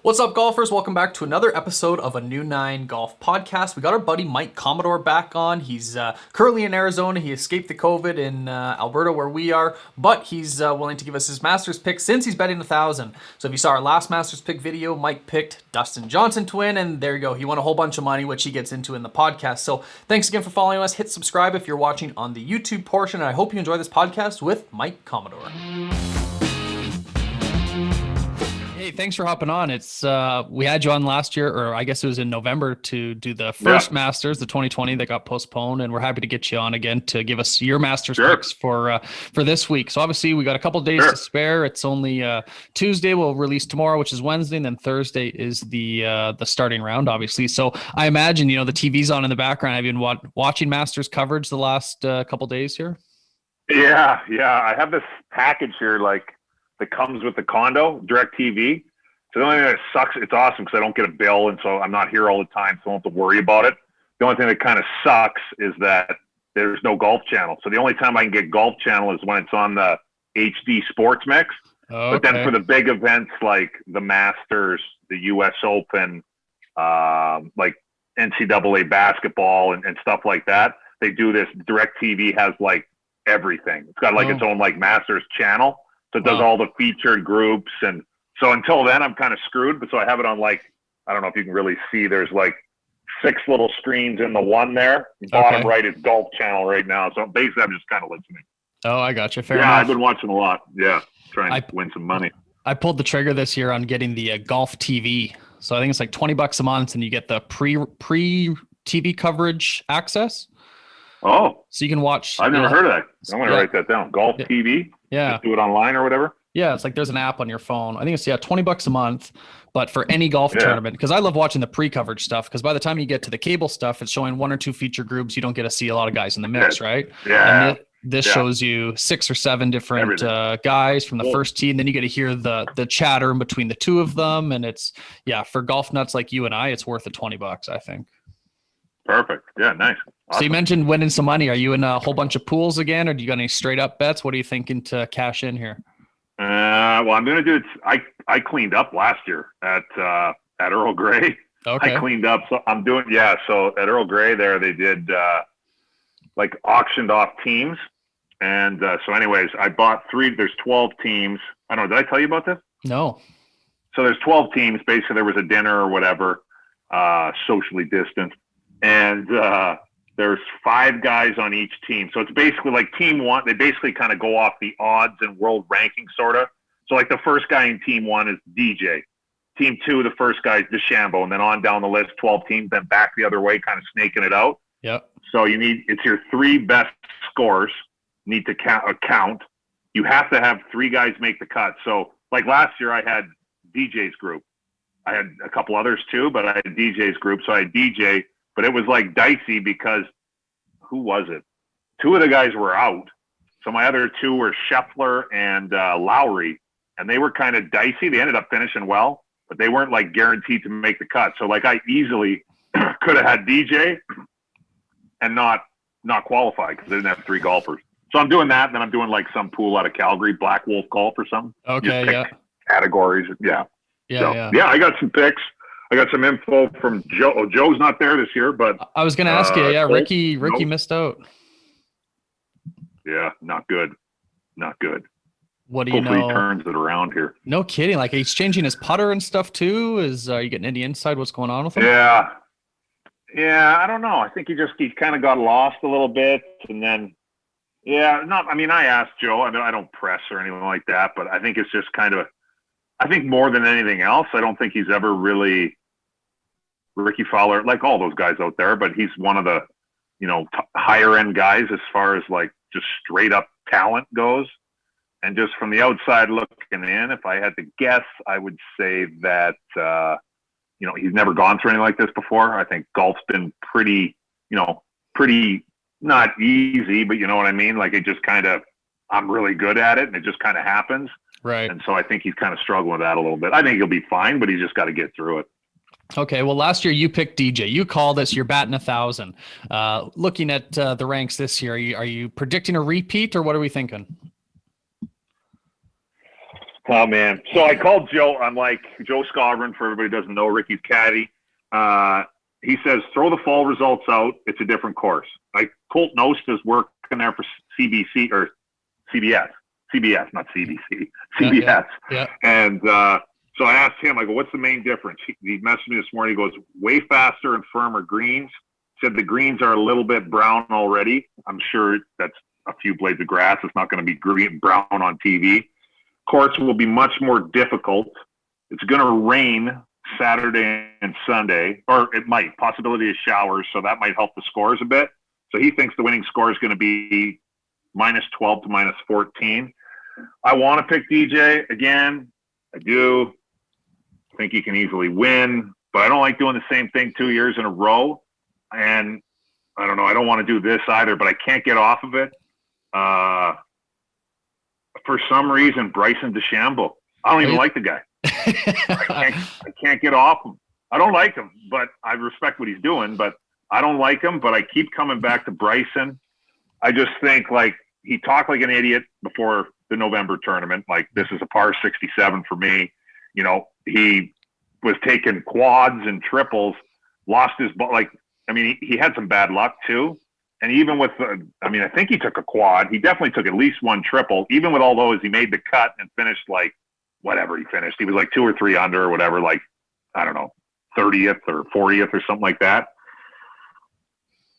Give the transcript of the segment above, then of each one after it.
What's up, golfers? Welcome back to another episode of a New Nine Golf Podcast. We got our buddy Mike Commodore back on. He's currently in Arizona. He escaped the COVID in Alberta, where we are, but he's willing to give us his Masters pick since he's betting 1,000. So if you saw our last Masters pick video, Mike picked Dustin Johnson to win, and there you go. He won a whole bunch of money, which he gets into in the podcast. So thanks again for following us. Hit subscribe if you're watching on the YouTube portion, and I hope you enjoy this podcast with Mike Commodore. Hey, thanks for hopping on. It's we had you on last year, or I guess it was in November, to do the first Masters, the 2020 that got postponed, and we're happy to get you on again to give us your Masters picks for this week. So obviously we got a couple days to spare. It's only Tuesday. We'll release tomorrow, which is Wednesday, and then Thursday is the starting round, obviously. So I imagine the TV's on in the background. Have you been watching Masters coverage the last couple days here? Yeah. I have this package here, that comes with the condo, DirecTV. So the only thing that sucks, it's awesome because I don't get a bill, and so I'm not here all the time, so I don't have to worry about it. The only thing that kind of sucks is that there's no Golf Channel. So the only time I can get Golf Channel is when it's on the HD Sports Mix. But then for the big events like the Masters, the U.S. Open, like NCAA basketball and stuff like that, they do this. DirecTV has everything. It's got its own Masters channel. So it does all the featured groups. And so until then, I'm kind of screwed. But so I have it on I don't know if you can really see, there's 6 little screens in the one there. The bottom right is Golf Channel right now. So basically, I'm just kind of listening. Oh, I got you. Fair enough. Yeah, I've been watching a lot. Yeah, trying to win some money. I pulled the trigger this year on getting the Golf TV. So I think it's $20 a month, and you get the pre TV coverage access. Oh, so you can watch. I've never heard of that. I'm going to write that down. Golf TV. Yeah. Just do it online or whatever. Yeah. It's there's an app on your phone. I think it's $20 a month, but for any golf tournament, because I love watching the pre-coverage stuff, because by the time you get to the cable stuff, it's showing 1 or 2 feature groups. You don't get to see a lot of guys in the mix, right? Yeah. And this shows you 6 or 7 different guys from the first tee, and then you get to hear the chatter in between the two of them. And it's, for golf nuts like you and I, it's worth the $20, I think. Perfect. Yeah, nice. Awesome. So you mentioned winning some money. Are you in a whole bunch of pools again, or do you got any straight up bets? What are you thinking to cash in here? Well, I'm going to do it. I cleaned up last year at Earl Grey. Okay. I cleaned up. So I'm doing, so at Earl Grey there, they did auctioned off teams. And so anyways, I bought 3, there's 12 teams. I don't know. Did I tell you about this? No. So there's 12 teams. Basically there was a dinner or whatever, socially distanced. And there's 5 guys on each team. So it's basically team 1. They basically kind of go off the odds and world ranking sort of. So the first guy in team 1 is DJ. Team 2, the first guy is DeChambeau. And then on down the list, 12 teams, then back the other way, kind of snaking it out. Yep. So it's your 3 best scores need to count. You have to have 3 guys make the cut. So last year I had DJ's group. I had a couple others too, but I had DJ's group. So I had DJ. But it was dicey because who was it? 2 of the guys were out. So my other 2 were Scheffler and Lowry, and they were kind of dicey. They ended up finishing well, but they weren't guaranteed to make the cut. So I easily could have had DJ and not qualify because they didn't have 3 golfers. So I'm doing that, and then I'm doing some pool out of Calgary, Black Wolf Golf or something. Okay, categories. Yeah. Yeah. I got some picks. I got some info from Joe. Oh, Joe's not there this year, but I was going to ask you. Yeah, Rickie missed out. Yeah, not good. Not good. What do you know? Hopefully he turns it around here. No kidding. He's changing his putter and stuff too. Are you getting any inside what's going on with him? Yeah. I don't know. I think he kind of got lost a little bit, and then I asked Joe. I don't press or anything like that, but I think it's just kind of. I think more than anything else, I don't think he's ever really Rickie Fowler, all those guys out there, but he's one of the, higher end guys as far as just straight up talent goes. And just from the outside looking in, if I had to guess, I would say that, he's never gone through anything like this before. I think golf's been pretty not easy, but you know what I mean? It just kind of, I'm really good at it and it just kind of happens. Right. And so I think he's kind of struggling with that a little bit. I think he'll be fine, but he's just got to get through it. Okay. Well, last year you picked DJ. You called this. You're batting 1,000. Looking at the ranks this year, are you predicting a repeat, or what are we thinking? Oh, man. So I called Joe. I'm like, Joe Scarborough, for everybody who doesn't know, Rickie's caddy. He says, throw the fall results out. It's a different course. Like, Colt Knost is working there for CBC or CBS. CBS, not CBC. CBS. Yeah. And so I asked him, I go, what's the main difference? He messaged me this morning. He goes, way faster and firmer greens. Said the greens are a little bit brown already. I'm sure that's a few blades of grass. It's not going to be green brown on TV. Course will be much more difficult. It's going to rain Saturday and Sunday, or it might. Possibility of showers, so that might help the scores a bit. So he thinks the winning score is going to be -12 to -14. I want to pick DJ again. I do. I think he can easily win, but I don't like doing the same thing 2 years in a row. And I don't know. I don't want to do this either, but I can't get off of it. For some reason, Bryson DeChambeau. I don't even like the guy. I can't get off him. I don't like him, but I respect what he's doing. But I don't like him. But I keep coming back to Bryson. I just think like he talked like an idiot before the November tournament. Like, this is a par 67 for me. You know, he was taking quads and triples, lost his ball. Like, I mean, he had some bad luck too. And even with, I think he took a quad. He definitely took at least one triple. Even with all those, he made the cut and finished like whatever he finished. He was like 2 or 3 under or whatever, like, I don't know, 30th or 40th or something like that.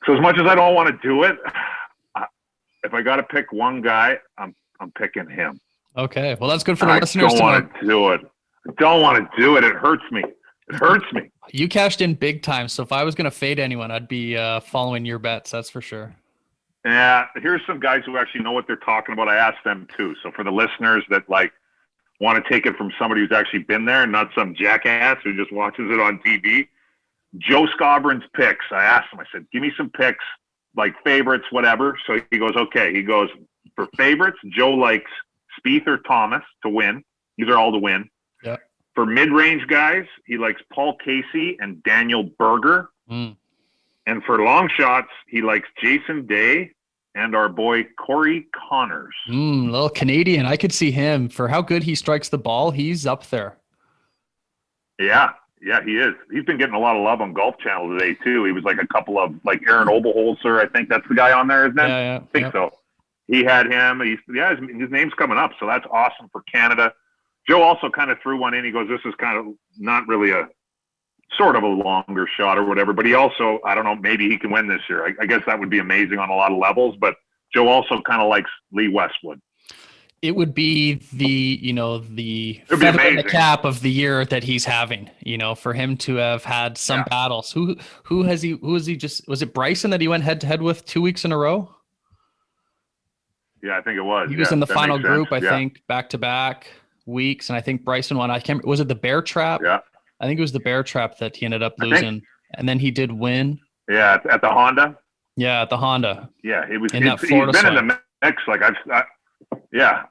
So as much as I don't want to do it, if I got to pick one guy, I'm picking him. Okay. Well, that's good for the listeners. I don't want to do it. I don't want to do it. It hurts me. It hurts me. You cashed in big time. So if I was going to fade anyone, I'd be following your bets. That's for sure. Yeah. Here's some guys who actually know what they're talking about. I asked them too. So for the listeners that like want to take it from somebody who's actually been there and not some jackass who just watches it on TV, Joe Scarborough's picks. I asked him, I said, give me some picks, like favorites, whatever. So he goes, okay. He goes, for favorites, Joe likes Spieth or Thomas to win. These are all to win. Yeah. For mid-range guys, he likes Paul Casey and Daniel Berger. Mm. And for long shots, he likes Jason Day and our boy Corey Connors. Little Canadian. I could see him. For how good he strikes the ball, he's up there. Yeah, he is. He's been getting a lot of love on Golf Channel today, too. He was like a couple of, like Aaron Oberholzer, I think that's the guy on there, isn't it? Yeah. I think so. He had him. His name's coming up, so that's awesome for Canada. Joe also kind of threw one in. He goes, this is kind of not really a sort of a longer shot or whatever, but he also, I don't know, maybe he can win this year. I guess that would be amazing on a lot of levels, but Joe also kind of likes Lee Westwood. It would be the feather in the cap of the year that he's having, for him to have had some battles. Who was it Bryson that he went head to head with 2 weeks in a row? Yeah, I think it was. He was in the final group, I think, back to back weeks, and I think Bryson won. Was it the Bear Trap? Yeah, I think it was the Bear Trap that he ended up losing, and then he did win. Yeah, at the Honda. Yeah, at the Honda. Yeah, he's in been swing. in the mix. Like I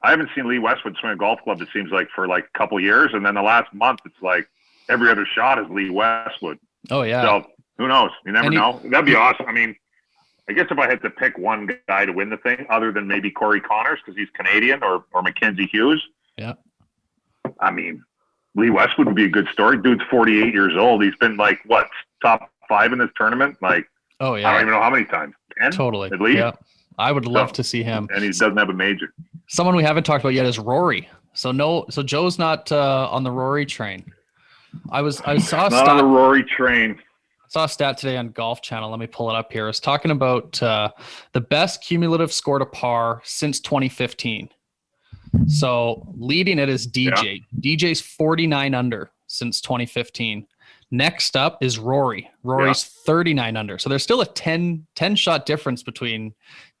haven't seen Lee Westwood swing a golf club. It seems like for like a couple years, and then the last month, it's like every other shot is Lee Westwood. Oh yeah. So who knows? You never know. That'd be awesome. I mean, I guess if I had to pick one guy to win the thing, other than maybe Corey Connors because he's Canadian, or Mackenzie Hughes. Yeah. I mean, Lee Westwood would be a good story. Dude's 48 years old. He's been like, what, top 5 in this tournament? Like, oh yeah. I don't even know how many times. 10? Totally. At least. Yeah. I would love to see him. And he doesn't have a major. Someone we haven't talked about yet is Rory. So Joe's not on the Rory train. I saw a stat on the Rory train. I saw a stat today on Golf Channel. Let me pull it up here. It's talking about the best cumulative score to par since 2015. So leading it is DJ. Yeah. DJ's 49 under since 2015. Next up is Rory. Rory's 39 under. So there's still a 10 shot difference between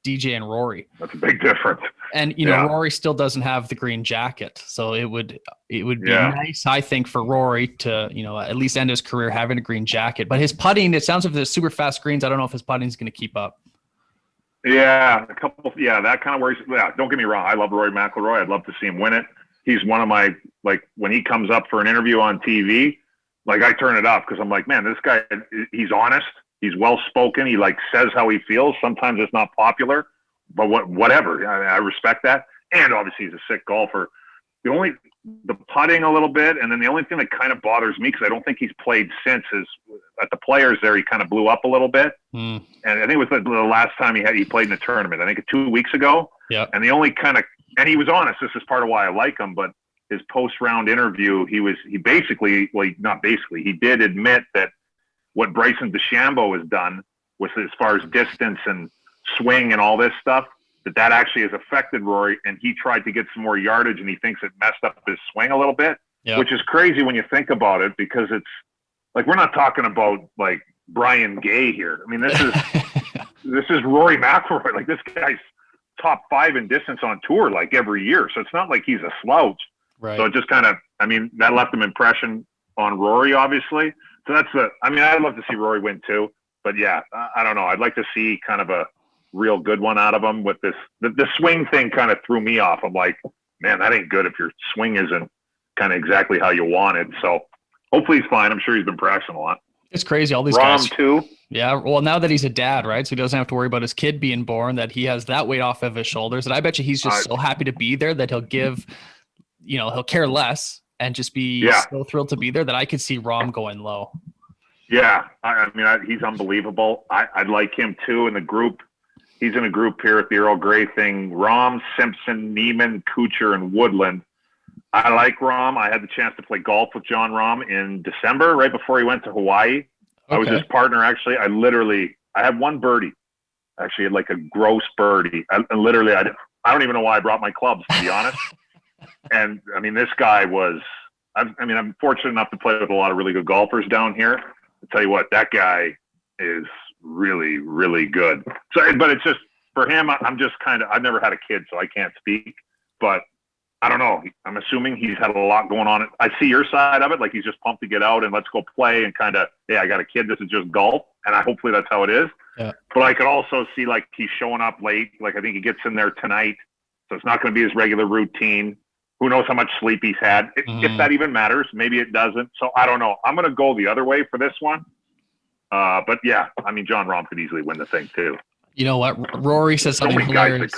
DJ and Rory. That's a big difference. And Rory still doesn't have the green jacket. So it would be nice, I think, for Rory to, at least end his career having a green jacket. But his putting, it sounds like the super fast greens. I don't know if his putting is going to keep up. Yeah, that kind of worries. Yeah, don't get me wrong. I love Rory McIlroy. I'd love to see him win it. He's one of my, like, when he comes up for an interview on TV, like, I turn it off because I'm like, man, this guy, he's honest. He's well-spoken. He, like, says how he feels. Sometimes it's not popular, but whatever. I respect that. And obviously he's a sick golfer. The only the putting a little bit. And then the only thing that kind of bothers me, because I don't think he's played since, is at the Players there, he kind of blew up a little bit. And I think it was the last time he played in a tournament, I think 2 weeks ago. Yeah. And the only and he was honest, this is part of why I like him, but his post-round interview, he did admit that what Bryson DeChambeau has done with as far as distance and swing and all this stuff, that actually has affected Rory, and he tried to get some more yardage, and he thinks it messed up his swing a little bit, which is crazy when you think about it, because it's like, we're not talking about like Brian Gay here. I mean, this is Rory McIlroy. Like, this guy's top 5 in distance on tour like every year, so it's not like he's a slouch. Right. So it just kind of, I mean, that left an impression on Rory, obviously. So I'd love to see Rory win too, but yeah, I don't know. I'd like to see kind of a real good one out of him with this. The swing thing kind of threw me off. I'm like, man, that ain't good if your swing isn't kind of exactly how you want it. So hopefully he's fine. I'm sure he's been practicing a lot. It's crazy. All these Rahm guys too. Yeah. Well, now that he's a dad, right? So he doesn't have to worry about his kid being born, that he has that weight off of his shoulders. And I bet you he's just so happy to be there that he'll care less and just be so thrilled to be there that I could see Rahm going low. Yeah. I mean, he's unbelievable. I'd like him too in the group. He's in a group here at the Earl Grey thing. Rahm, Simpson, Neiman, Kuchar, and Woodland. I like Rahm. I had the chance to play golf with John Rahm in December, right before he went to Hawaii. Okay. I was his partner, actually. I had one birdie. Actually, had like a gross birdie. I don't even know why I brought my clubs, to be honest. And, I mean, this guy I'm fortunate enough to play with a lot of really good golfers down here. I'll tell you what, that guy is really, really good. So, but it's just, for him, I've never had a kid, so I can't speak. But I don't know. I'm assuming he's had a lot going on. I see your side of it, like he's just pumped to get out and let's go play and kind of, hey, I got a kid. This is just golf, and hopefully that's how it is. Yeah. But I could also see like he's showing up late. Like I think he gets in there tonight, so it's not going to be his regular routine. Who knows how much sleep he's had? If that even matters, maybe it doesn't. So I don't know. I'm going to go the other way for this one. But yeah, I mean, John Rahm could easily win the thing too. You know what? Rory said something hilarious.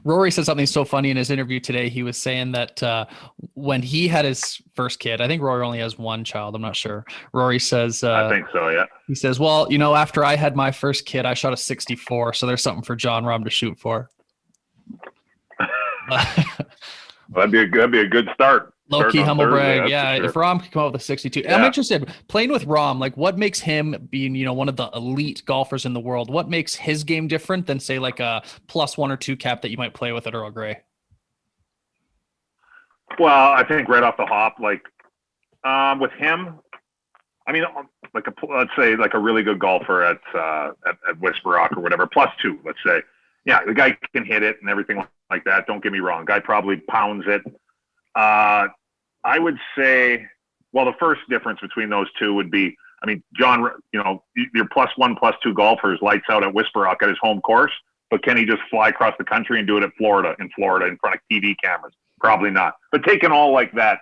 Rory said something so funny in his interview today. He was saying that when he had his first kid, I think Rory only has one child. I'm not sure. Rory says, I think so, yeah. He says, well, after I had my first kid, I shot a 64. So there's something for John Rahm to shoot for. That'd be a good start. Low-key humble brag. Yeah, sure. If Rahm could come out with a 62. Yeah. I'm interested, playing with Rahm, like what makes him being, one of the elite golfers in the world, what makes his game different than, say, like a +1 or 2 cap that you might play with at Earl Grey? Well, I think right off the hop, like with him, I mean, let's say like a really good golfer at Whisper Rock or whatever, +2, let's say. Yeah, the guy can hit it and everything like that. Don't get me wrong. Guy probably pounds it. I would say, well, the first difference between those two would be, I mean, John, your +1, +2 golfers lights out at Whisper Rock at his home course, but can he just fly across the country and do it in Florida in front of TV cameras? Probably not. But taking all like that,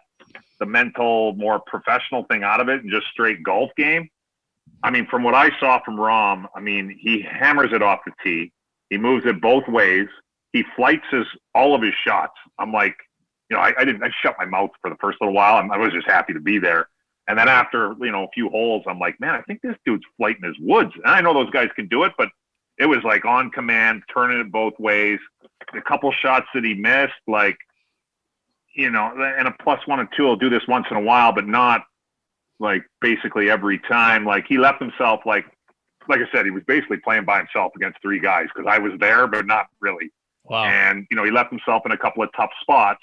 the mental, more professional thing out of it and just straight golf game, I mean, from what I saw from Rahm, I mean, he hammers it off the tee. He moves it both ways. He flights all of his shots. I'm like, I shut my mouth for the first little while. I was just happy to be there. And then after, a few holes, I'm like, man, I think this dude's flighting his woods. And I know those guys can do it, but it was like on command, turning it both ways. A couple shots that he missed, like, and a +1 and 2 will do this once in a while, but not like basically every time. Like he left himself, like I said, he was basically playing by himself against 3 guys because I was there, but not really. Wow. And, he left himself in a couple of tough spots,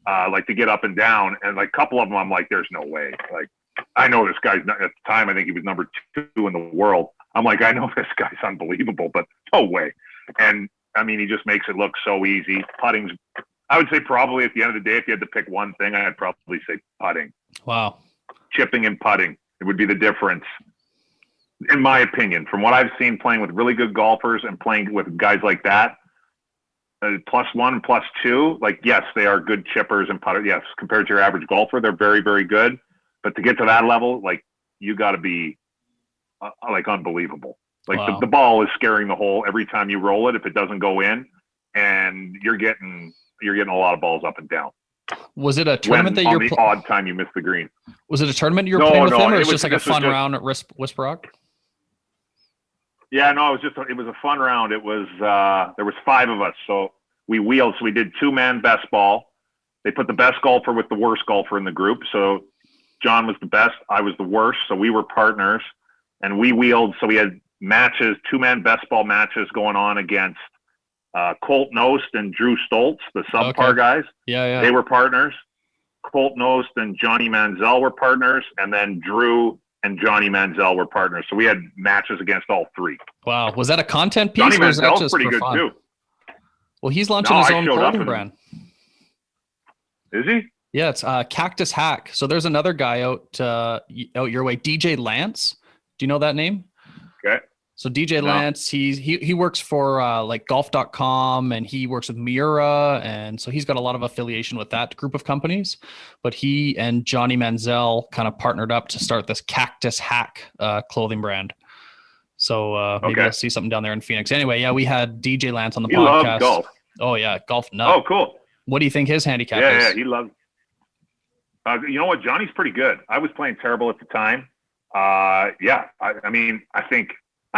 like to get up and down. And like a couple of them, I'm like, there's no way. Like, I know this guy's not, at the time, I think he was number 2 in the world. I'm like, I know this guy's unbelievable, but no way. And I mean, he just makes it look so easy. Putting's, I would say probably at the end of the day, if you had to pick one thing, I'd probably say putting. Wow. Chipping and putting. It would be the difference. In my opinion, from what I've seen playing with really good golfers and playing with guys like that, +1, +2, like, yes, they are good chippers and putters. Yes, compared to your average golfer, they're very, very good. But to get to that level, like, you got to be like unbelievable. Like wow. the ball is scaring the hole every time you roll it if it doesn't go in, and you're getting a lot of balls up and down. Was it a tournament that on you're the odd time you missed the green? Was it a tournament you were playing with him, or it was just like a fun round at Whisper Rock? Yeah, no, it was a fun round. It was there was 5 of us, so we wheeled. So we did 2-man best ball. They put the best golfer with the worst golfer in the group. So John was the best, I was the worst. So we were partners, and we wheeled. So we had matches, 2-man best ball matches going on against Colt Knost and Drew Stoltz, the subpar guys. Yeah. They were partners. Colt Knost and Johnny Manziel were partners, and then Drew and Johnny Manziel were partners. So we had matches against all 3. Wow. Was that a content piece? Johnny or was that Manziel's just pretty for good fun? too. Well, he's launching his own clothing and, brand. Is he? Yeah, it's Cactus Hack. So there's another guy out your way, DJ Lance. Do you know that name? Okay. So DJ Lance, he works for like golf.com, and he works with Miura, and so he's got a lot of affiliation with that group of companies. But he and Johnny Manziel kind of partnered up to start this Cactus Hack clothing brand. So maybe I'll see something down there in Phoenix. Anyway, yeah, we had DJ Lance on the podcast. He loves golf. Oh yeah, golf nut. Oh, cool. What do you think his handicap is? Yeah, he loves. You know what? Johnny's pretty good. I was playing terrible at the time. I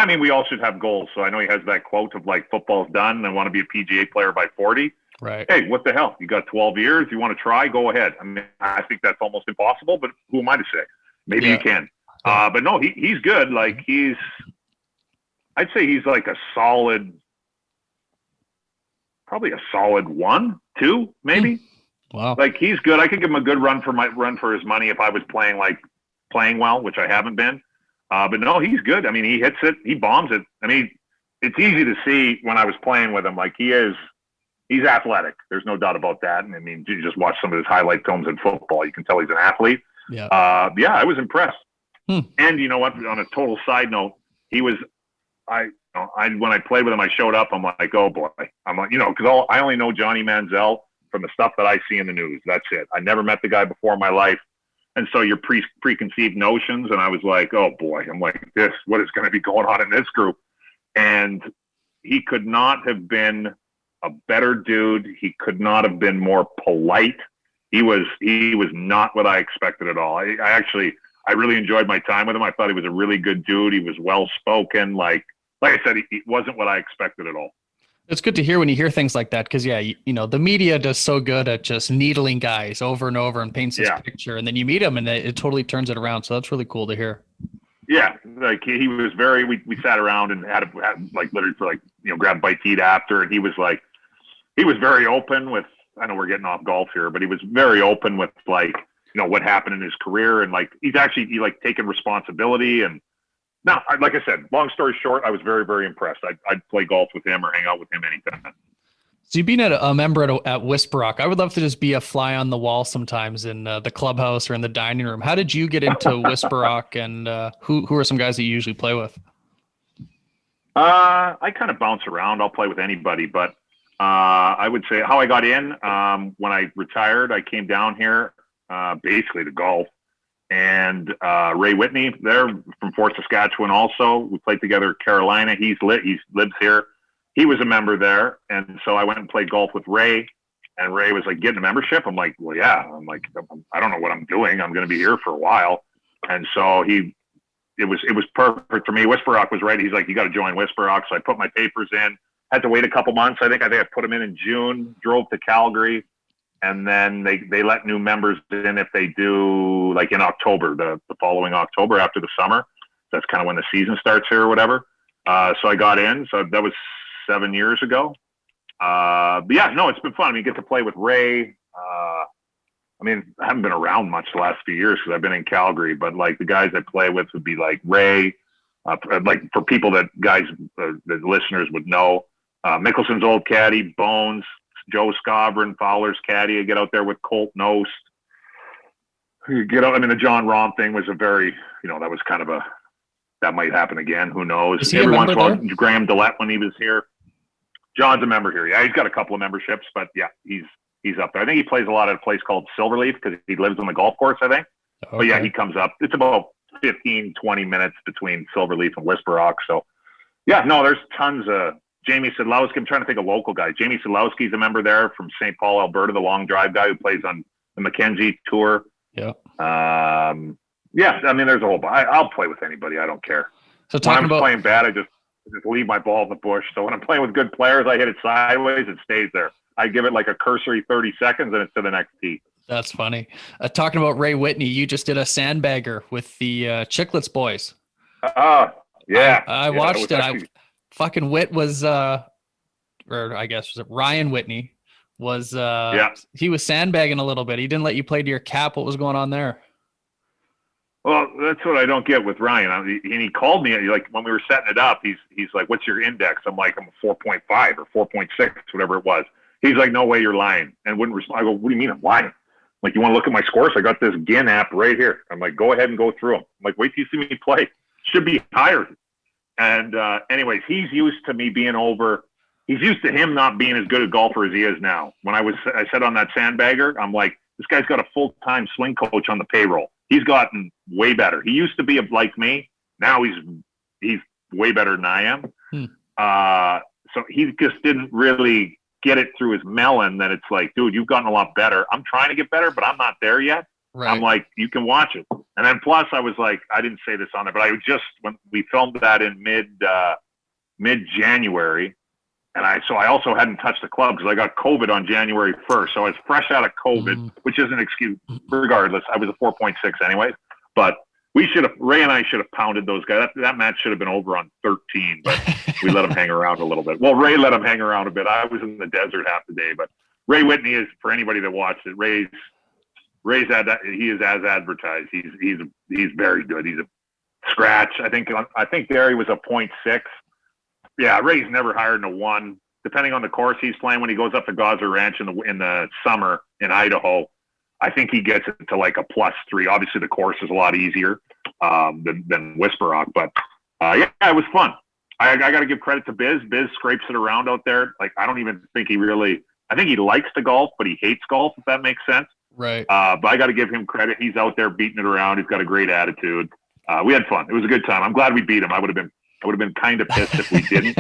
mean, we all should have goals. So I know he has that quote of like, football's done and I want to be a PGA player by 40. Right. Hey, what the hell? You got 12 years. You want to try? Go ahead. I mean, I think that's almost impossible, but who am I to say? Maybe you can. But no, he's good. Like I'd say he's like probably a solid 1, 2, maybe. Wow. Like he's good. I could give him a good run for his money if I was playing well, which I haven't been. But no, he's good. I mean, he hits it, he bombs it. I mean, it's easy to see when I was playing with him. Like he's athletic. There's no doubt about that. And I mean, you just watch some of his highlight films in football, you can tell he's an athlete. Yeah. I was impressed. And you know what? On a total side note, when I played with him, I showed up. I'm like, oh boy. I'm like, because I only know Johnny Manziel from the stuff that I see in the news. That's it. I never met the guy before in my life. And so your preconceived notions, and I was like, oh boy, I'm like, what is going to be going on in this group? And he could not have been a better dude. He could not have been more polite. He was not what I expected at all. I really enjoyed my time with him. I thought he was a really good dude. He was well-spoken. Like I said, he wasn't what I expected at all. It's good to hear when you hear things like that, because the media does so good at just needling guys over and over and paints this picture, and then you meet him and it totally turns it around. So that's really cool to hear. Yeah, like he was very. We sat around and had like literally for grab a bite to eat after, and he was very open with. I know we're getting off golf here, but he was very open with what happened in his career, and like he's taking responsibility. And no, like I said, long story short, I was very, very impressed. I'd play golf with him or hang out with him anytime. So you've been a member at Whisper Rock. I would love to just be a fly on the wall sometimes in the clubhouse or in the dining room. How did you get into Whisper Rock, and who are some guys that you usually play with? I kind of bounce around. I'll play with anybody, but I would say how I got in, when I retired, I came down here basically to golf. And Ray Whitney, they're from Fort Saskatchewan also. We played together at Carolina. He lives here. He was a member there. And so I went and played golf with Ray. And Ray was like, getting a membership? I'm like, well, yeah. I'm like, I don't know what I'm doing. I'm going to be here for a while. And so it was perfect for me. Whisper Rock was right. He's like, you got to join Whisper Rock. So I put my papers in. Had to wait a couple months. I think I put them in June, drove to Calgary. And then they let new members in if they do in October, the following October after the summer. That's kind of when the season starts here or whatever. So I got in. So that was 7 years ago. But yeah, no, it's been fun. I mean, you get to play with Ray. I haven't been around much the last few years because I've been in Calgary. But the guys I play with would be like Ray. For people that the listeners would know, Mickelson's old caddy, Bones. Joe Scarborough, Fowler's caddy. You get out there with Colt Knost. You get out. I mean, the John Rahm thing was a very, that was kind of that might happen again. Who knows? Every once in a while, Graham Dillette when he was here. John's a member here. Yeah, he's got a couple of memberships, but yeah, he's up there. I think he plays a lot at a place called Silverleaf because he lives on the golf course, I think. Okay. But yeah, he comes up. It's about 15, 20 minutes between Silverleaf and Whisper Rock. So yeah, no, there's tons of Jamie Sadlowski. I'm trying to think of local guys. Jamie Sadlowski's a member there from St. Paul, Alberta, the long drive guy who plays on the Mackenzie Tour. Yeah. Yeah, I mean, there's a whole. I'll play with anybody. I don't care. So when I'm playing bad, I just leave my ball in the bush. So when I'm playing with good players, I hit it sideways. It stays there. I give it like a cursory 30 seconds, and it's to the next tee. That's funny. Talking about Ray Whitney, you just did a sandbagger with the Chicklets boys. Yeah. I watched it. Fucking Whit was, or I guess was it Ryan Whitney was. He was sandbagging a little bit. He didn't let you play to your cap. What was going on there? Well, that's what I don't get with Ryan. And he called me, like, when we were setting it up, he's like, what's your index? I'm like, I'm a 4.5 or 4.6, whatever it was. He's like, no way, you're lying. And wouldn't respond. I go, what do you mean I'm lying? Like, you want to look at my scores? I got this GIN app right here. I'm like, go ahead and go through them. I'm like, wait till you see me play. Should be higher. And anyways, he's used to me being over. He's used to him not being as good a golfer as he is now. When I said on that sandbagger, I'm like, this guy's got a full-time swing coach on the payroll. He's gotten way better. He used to be like me. Now he's way better than I am. So he just didn't really get it through his melon that it's like, dude, you've gotten a lot better. I'm trying to get better, but I'm not there yet. Right. I'm like, you can watch it. And then plus I was like, I didn't say this on it, but when we filmed that in mid-January, and I also hadn't touched the club because I got COVID on January 1st. So I was fresh out of COVID, which is an excuse. Regardless, I was a 4.6 anyways. But Ray and I should have pounded those guys. That match should have been over on 13, but we let him hang around a little bit. Well, Ray let him hang around a bit. I was in the desert half the day. But Ray Whitney is, for anybody that watched it, Ray's he is as advertised. He's very good. He's a scratch. I think there he was a 0.6. Yeah, Ray's never higher than a 1. Depending on the course he's playing, when he goes up to Gaza Ranch in the summer in Idaho, I think he gets it to like a +3. Obviously, the course is a lot easier than Whisper Rock, but yeah, it was fun. I got to give credit to Biz. Biz scrapes it around out there. Like, I don't even think I think he likes to golf, but he hates golf, if that makes sense. Right. But I got to give him credit. He's out there beating it around. He's got a great attitude. We had fun. It was a good time. I'm glad we beat him. I would have been kind of pissed if we didn't.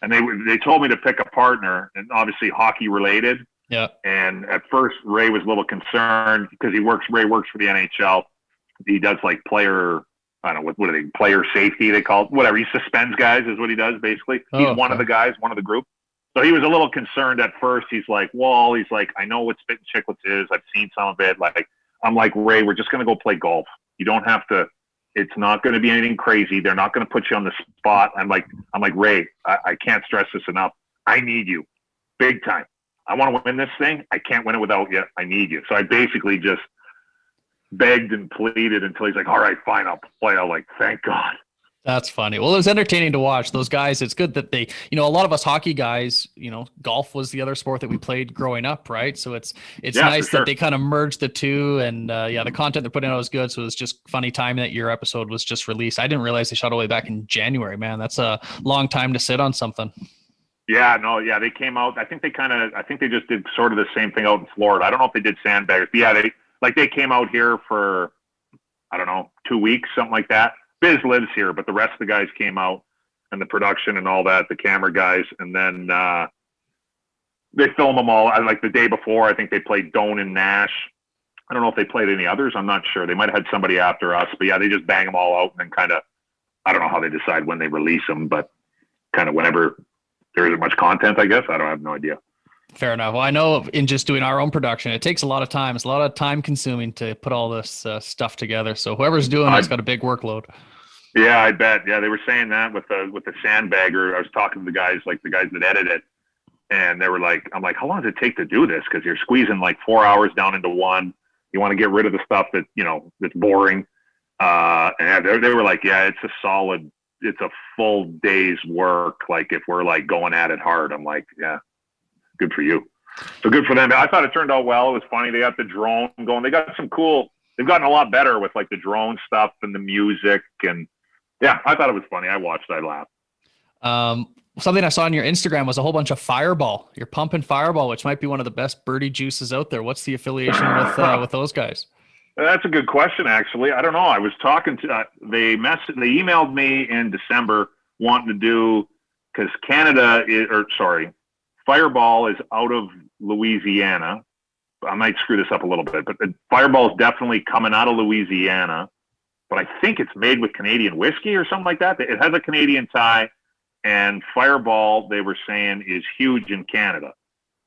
And they told me to pick a partner, and obviously hockey related. Yeah. And at first, Ray was a little concerned because Ray works for the NHL. He does like player safety, they call it, whatever. He suspends guys is what he does, basically. He's one of the guys, one of the group. So he was a little concerned at first. He's like, I know what Spittin' Chicklets is. I've seen some of it. Like, I'm like, Ray, we're just going to go play golf. You don't have to. It's not going to be anything crazy. They're not going to put you on the spot. I'm like, Ray, I can't stress this enough. I need you big time. I want to win this thing. I can't win it without you. I need you. So I basically just begged and pleaded until he's like, all right, fine, I'll play. I'm like, thank God. That's funny. Well, it was entertaining to watch those guys. It's good that they, a lot of us hockey guys, golf was the other sport that we played growing up, right? So it's nice that they kind of merged the two, and the content they're putting out was good. So it was just funny time that your episode was just released. I didn't realize they shot all the way back in January, man. That's a long time to sit on something. Yeah, they came out. I think they just did sort of the same thing out in Florida. I don't know if they did sandbaggers, but yeah, they came out here for, I don't know, 2 weeks, something like that. Biz lives here, but the rest of the guys came out, and the production and all that, the camera guys, and then they film them all. Like the day before, I think they played Doan and Nash. I don't know if they played any others. I'm not sure. They might have had somebody after us, but yeah, they just bang them all out, and then kind of, I don't know how they decide when they release them, but kind of whenever there isn't much content, I guess. I have no idea. Fair enough. Well, I know in just doing our own production, it takes a lot of time. It's a lot of time consuming to put all this stuff together. So whoever's doing it's got a big workload. Yeah, I bet. Yeah, they were saying that with the sandbagger. I was talking to the guys that edit it, and they were like, I'm like, how long does it take to do this? Because you're squeezing like 4 hours down into one. You want to get rid of the stuff that, that's boring. And they were like, yeah, it's a full day's work. Like if we're like going at it hard, I'm like, yeah, good for you. So good for them. I thought it turned out well. It was funny. They got the drone going. They've gotten a lot better with like the drone stuff and the music. And yeah, I thought it was funny. I watched, I laughed. Something I saw on your Instagram was a whole bunch of Fireball. You're pumping Fireball, which might be one of the best birdie juices out there. What's the affiliation with those guys? That's a good question, actually. I don't know. I was talking to they emailed me in December wanting to do, because Fireball is out of Louisiana. I might screw this up a little bit, but Fireball is definitely coming out of Louisiana. But I think it's made with Canadian whiskey or something like that. It has a Canadian tie, and Fireball, they were saying, is huge in Canada.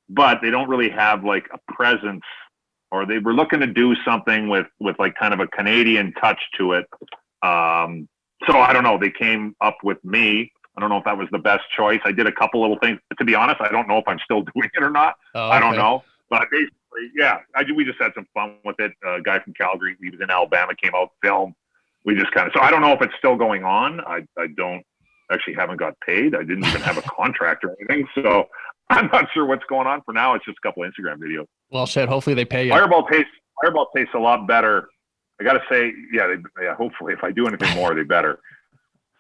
But they don't really have like a presence, or they were looking to do something with like kind of a Canadian touch to it. So I don't know. They came up with me. I don't know if that was the best choice. I did a couple little things. To be honest, I don't know if I'm still doing it or not. Oh, okay. I don't know. But basically, yeah, we just had some fun with it. A guy from Calgary, he was in Alabama, came out, filmed. We just kind of, so I don't know if it's still going on. I don't actually haven't got paid. I didn't even have a contract or anything. So I'm not sure what's going on for now. It's just a couple of Instagram videos. Well, shit, hopefully they pay you. Fireball tastes a lot better. I got to say, yeah, hopefully if I do anything more, they better.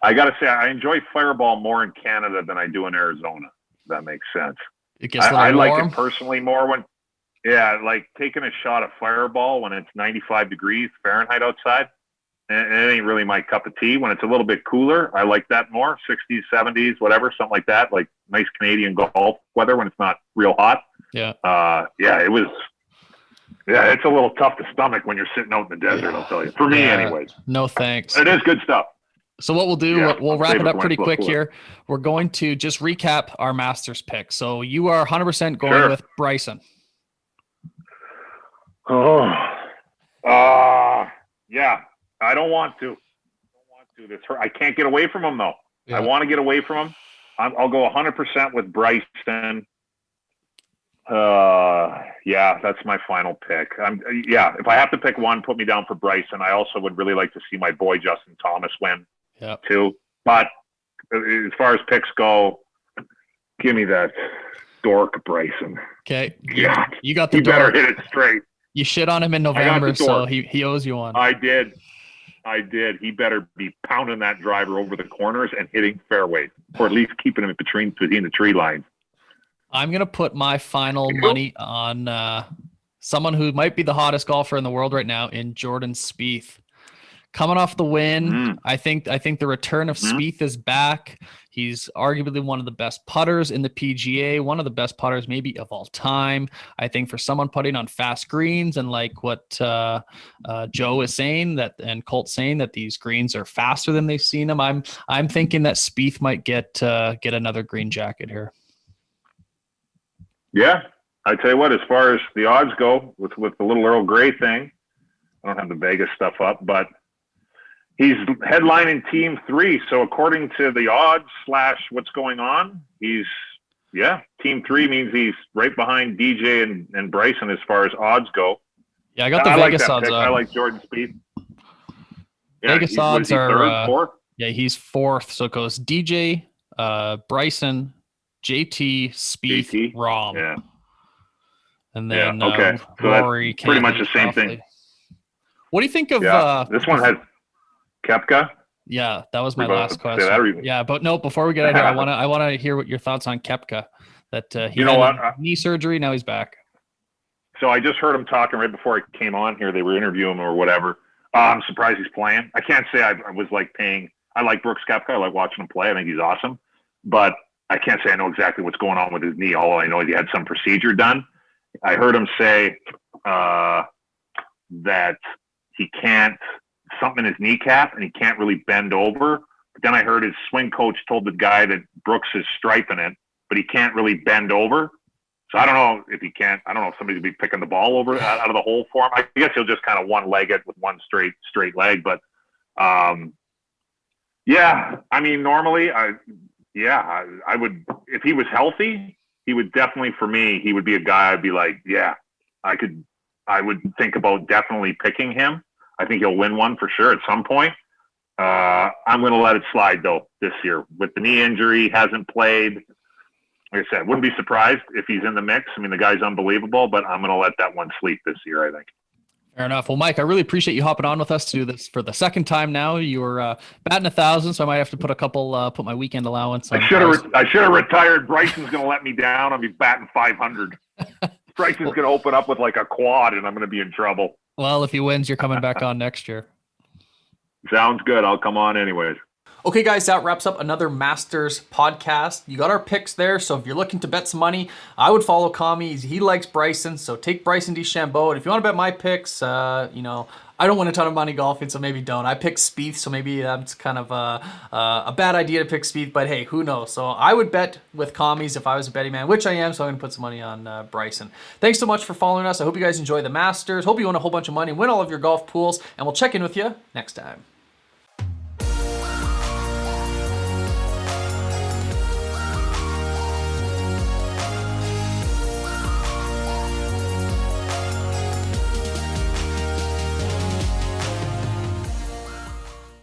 I got to say, I enjoy Fireball more in Canada than I do in Arizona. If that makes sense. It gets a little I like warm. it personally more when, like taking a shot of Fireball when it's 95 degrees Fahrenheit outside. And it ain't really my cup of tea. When it's a little bit cooler, I like that more. 60s, 70s, whatever, something like that. Like nice Canadian golf weather when it's not real hot. Yeah. It was. Yeah, it's a little tough to stomach when you're sitting out in the desert. I'll tell you. For me, anyways. No thanks. It is good stuff. So what we'll do, we'll wrap it up pretty quick cooler. here. We're going to just recap our Masters pick. So you are 100% going with Bryson. Yeah. I don't want to. I can't get away from him, though. Yeah. I want to get away from him. I'll go 100% with Bryson. Yeah, that's my final pick. If I have to pick one, put me down for Bryson. I also would really like to see my boy Justin Thomas win, too. But as far as picks go, give me that dork Bryson. Okay. Yeah. You got the You dork. better hit it straight. You shit on him in November, so he owes you one. I did. He better be pounding that driver over the corners and hitting fairways, or at least keeping him between the tree lines. I'm going to put my final money on someone who might be the hottest golfer in the world right now in Jordan Spieth. Coming off the win, I think the return of Spieth is back. He's arguably one of the best putters in the PGA, one of the best putters maybe of all time. I think for someone putting on fast greens and like what Joe is saying and Colt's saying that these greens are faster than they've seen them, I'm thinking that Spieth might get another green jacket here. Yeah, I tell you what, as far as the odds go with the little Earl Grey thing, I don't have the Vegas stuff up, but he's headlining Team 3. So according to the odds / what's going on, Team 3 means he's right behind DJ and Bryson as far as odds go. Yeah, I got the Vegas odds up. I like Jordan Spieth. Yeah, Vegas odds are third, fourth? Yeah, he's fourth. So it goes DJ, Bryson, JT, Spieth, Rahm. Yeah. And then so Rory. pretty much the same thing. What do you think of this one has Koepka? Yeah, that was my last question. Yeah, but no, before we get out of here, I want to hear what your thoughts on Koepka. That he had knee surgery, now he's back. So I just heard him talking right before I came on here. They were interviewing him or whatever. I'm surprised he's playing. I can't say I was like paying. I like Brooks Koepka. I like watching him play. I think he's awesome. But I can't say I know exactly what's going on with his knee. All I know is he had some procedure done. I heard him say that he can't, something in his kneecap, and he can't really bend over. But then I heard his swing coach told the guy that Brooks is striping it, but he can't really bend over. So I don't know if he can't. I don't know if somebody's be picking the ball over out of the hole for him. I guess he'll just kind of one-leg it with one straight leg. But yeah, I mean, normally I would, if he was healthy, he would definitely, for me, he would be a guy I'd be like, yeah, I would think about definitely picking him. I think he'll win one for sure at some point. I'm going to let it slide, though, this year. With the knee injury, hasn't played. Like I said, wouldn't be surprised if he's in the mix. I mean, the guy's unbelievable, but I'm going to let that one sleep this year, I think. Fair enough. Well, Mike, I really appreciate you hopping on with us to do this for the second time now. You were batting 1,000, so I might have to put put my weekend allowance on. I should have retired. Bryson's going to let me down. I'll be batting 500. Bryson's going to open up with like a quad, and I'm going to be in trouble. Well, if he wins, you're coming back on next year. Sounds good. I'll come on anyways. Okay, guys, that wraps up another Masters podcast. You got our picks there, so if you're looking to bet some money, I would follow Commie. He likes Bryson, so take Bryson DeChambeau. And if you want to bet my picks, I don't win a ton of money golfing, so maybe don't. I picked Spieth, so maybe that's kind of a bad idea to pick Spieth, but hey, who knows? So I would bet with commies if I was a betting man, which I am, so I'm going to put some money on Bryson. Thanks so much for following us. I hope you guys enjoy the Masters. Hope you win a whole bunch of money, win all of your golf pools, and we'll check in with you next time.